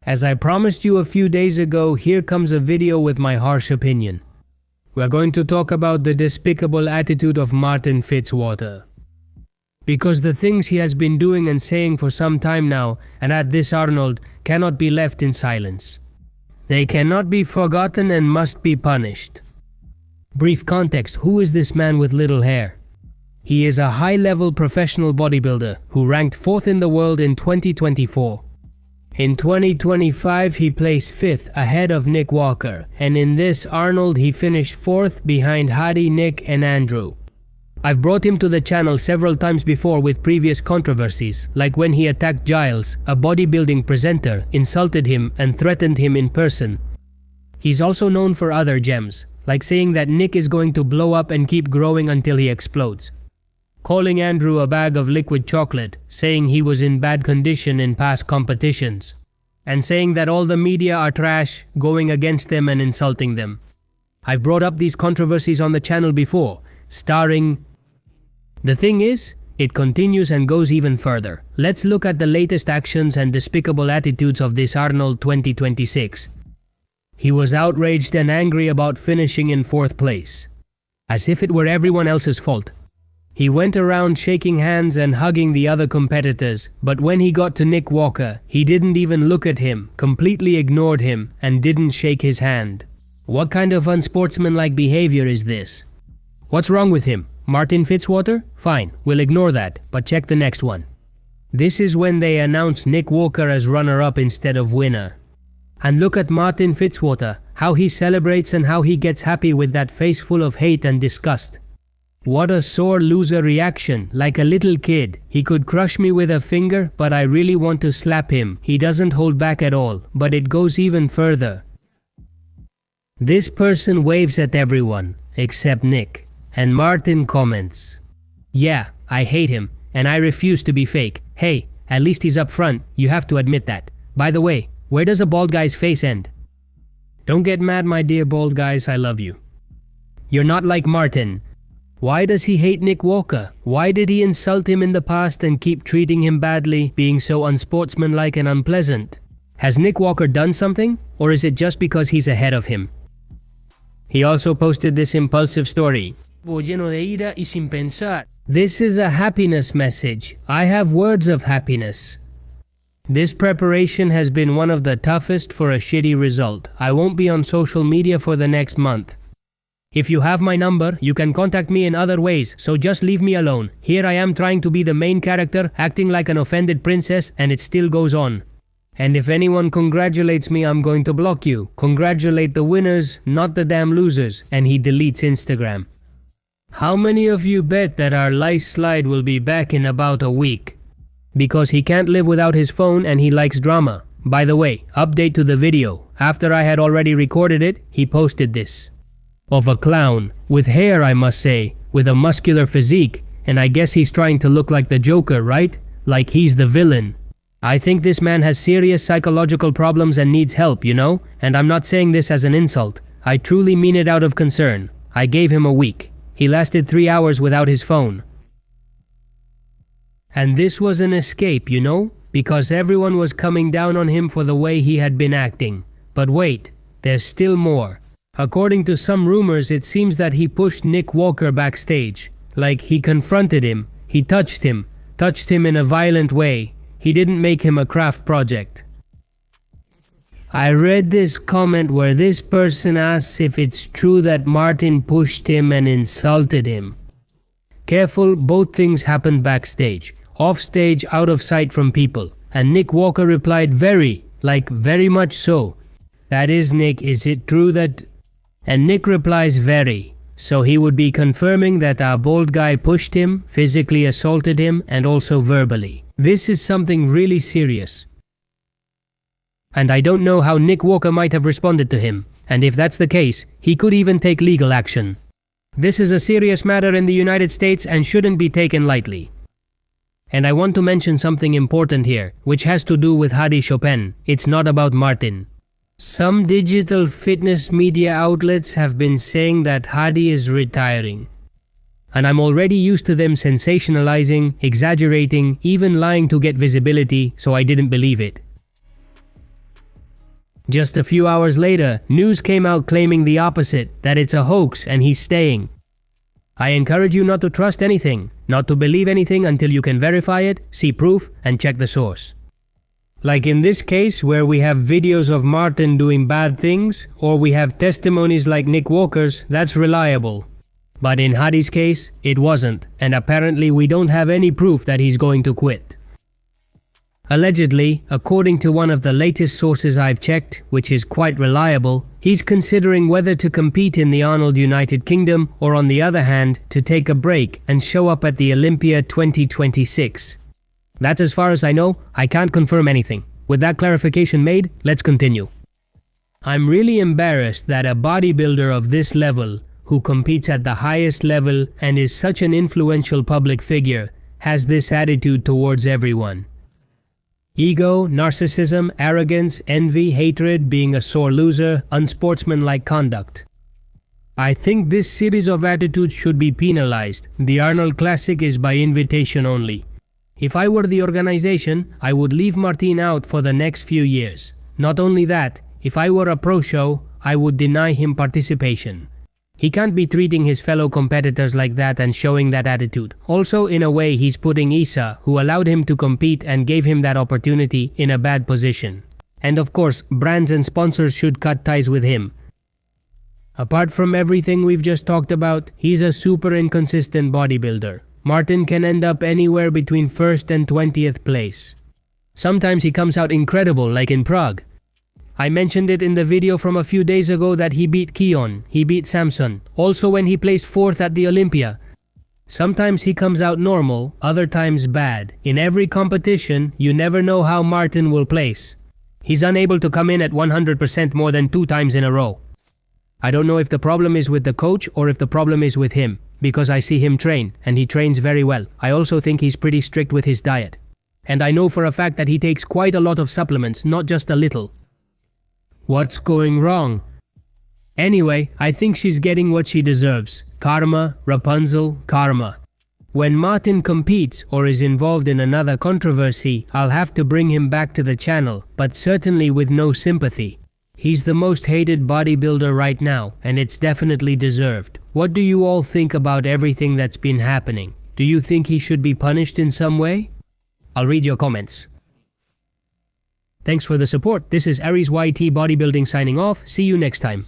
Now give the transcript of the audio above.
As I promised you a few days ago, here comes a video with my harsh opinion. We're going to talk about the despicable attitude of Martin Fitzwater. Because the things he has been doing and saying for some time now, and at this Arnold, cannot be left in silence. They cannot be forgotten and must be punished. Brief context: who is this man with little hair? He is a high-level professional bodybuilder who ranked 4th in the world in 2024. In 2025 he placed 5th ahead of Nick Walker, and in this Arnold he finished 4th behind Hadi, Nick and Andrew. I've brought him to the channel several times before with previous controversies, like when he attacked Giles, a bodybuilding presenter, insulted him and threatened him in person. He's also known for other gems, like saying that Nick is going to blow up and keep growing until he explodes. Calling Andrew a bag of liquid chocolate, saying he was in bad condition in past competitions, and saying that all the media are trash, going against them and insulting them. I've brought up these controversies on the channel before, starring... The thing is, it continues and goes even further. Let's look at the latest actions and despicable attitudes of this Arnold 2026. He was outraged and angry about finishing in 4th place, as if it were everyone else's fault. He went around shaking hands and hugging the other competitors, but when he got to Nick Walker, he didn't even look at him, completely ignored him, and didn't shake his hand. What kind of unsportsmanlike behavior is this? What's wrong with him? Martin Fitzwater? Fine, we'll ignore that, but check the next one. This is when they announced Nick Walker as runner-up instead of winner. And look at Martin Fitzwater, how he celebrates and how he gets happy with that face full of hate and disgust. What a sore loser reaction, like a little kid. He could crush me with a finger, but I really want to slap him. He doesn't hold back at all, but it goes even further. This person waves at everyone, except Nick. And Martin comments, "Yeah, I hate him, and I refuse to be fake. Hey, at least he's up front, you have to admit that. By the way, where does a bald guy's face end?" Don't get mad, my dear bald guys, I love you. You're not like Martin. Why does he hate Nick Walker? Why did he insult him in the past and keep treating him badly, being so unsportsmanlike and unpleasant? Has Nick Walker done something, or is it just because he's ahead of him? He also posted this impulsive story. This is a happiness message. I have words of happiness. This preparation has been one of the toughest for a shitty result. I won't be on social media for the next month. If you have my number, you can contact me in other ways, so just leave me alone. Here I am trying to be the main character, acting like an offended princess, and it still goes on. And if anyone congratulates me, I'm going to block you. Congratulate the winners, not the damn losers. And he deletes Instagram. How many of you bet that our live slide will be back in about a week? Because he can't live without his phone and he likes drama. By the way, update to the video. After I had already recorded it, he posted this. Of a clown, with hair I must say, with a muscular physique, and I guess he's trying to look like the Joker, right? Like he's the villain. I think this man has serious psychological problems and needs help, you know? And I'm not saying this as an insult. I truly mean it out of concern. I gave him a week. He lasted 3 hours without his phone. And this was an escape, you know? Because everyone was coming down on him for the way he had been acting. But wait, there's still more. According to some rumors, it seems that he pushed Nick Walker backstage. Like he confronted him, he touched him in a violent way. He didn't make him a craft project. I read this comment where this person asks if it's true that Martin pushed him and insulted him. Careful, both things happened backstage. Off stage, out of sight from people. And Nick Walker replied very much so. That is, Nick, is it true that... And Nick replies very. So he would be confirming that our bald guy pushed him, physically assaulted him, and also verbally. This is something really serious. And I don't know how Nick Walker might have responded to him. And if that's the case, he could even take legal action. This is a serious matter in the United States and shouldn't be taken lightly. And I want to mention something important here, which has to do with Hadi Chopin. It's not about Martin. Some digital fitness media outlets have been saying that Hadi is retiring. And I'm already used to them sensationalizing, exaggerating, even lying to get visibility, so I didn't believe it. Just a few hours later, news came out claiming the opposite, that it's a hoax and he's staying. I encourage you not to trust anything, not to believe anything until you can verify it, see proof, and check the source. Like in this case where we have videos of Martin doing bad things, or we have testimonies like Nick Walker's, that's reliable. But in Hadi's case, it wasn't, and apparently we don't have any proof that he's going to quit. Allegedly, according to one of the latest sources I've checked, which is quite reliable, he's considering whether to compete in the Arnold United Kingdom or on the other hand, to take a break and show up at the Olympia 2026. That's as far as I know. I can't confirm anything. With that clarification made, let's continue. I'm really embarrassed that a bodybuilder of this level, who competes at the highest level and is such an influential public figure, has this attitude towards everyone. Ego, narcissism, arrogance, envy, hatred, being a sore loser, unsportsmanlike conduct. I think this series of attitudes should be penalized. The Arnold Classic is by invitation only. If I were the organization, I would leave Martin out for the next few years. Not only that, if I were a pro show, I would deny him participation. He can't be treating his fellow competitors like that and showing that attitude. Also, in a way, he's putting Isa, who allowed him to compete and gave him that opportunity, in a bad position. And of course, brands and sponsors should cut ties with him. Apart from everything we've just talked about, he's a super inconsistent bodybuilder. Martin can end up anywhere between 1st and 20th place. Sometimes he comes out incredible, like in Prague. I mentioned it in the video from a few days ago that he beat Keon, he beat Samson, also when he placed 4th at the Olympia. Sometimes he comes out normal, other times bad. In every competition, you never know how Martin will place. He's unable to come in at 100% more than 2 times in a row. I don't know if the problem is with the coach or if the problem is with him, because I see him train, and he trains very well. I also think he's pretty strict with his diet. And I know for a fact that he takes quite a lot of supplements, not just a little. What's going wrong? Anyway, I think she's getting what she deserves. Karma, Rapunzel, karma. When Martin competes or is involved in another controversy, I'll have to bring him back to the channel, but certainly with no sympathy. He's the most hated bodybuilder right now, and it's definitely deserved. What do you all think about everything that's been happening? Do you think he should be punished in some way? I'll read your comments. Thanks for the support. This is Aries YT Bodybuilding signing off. See you next time.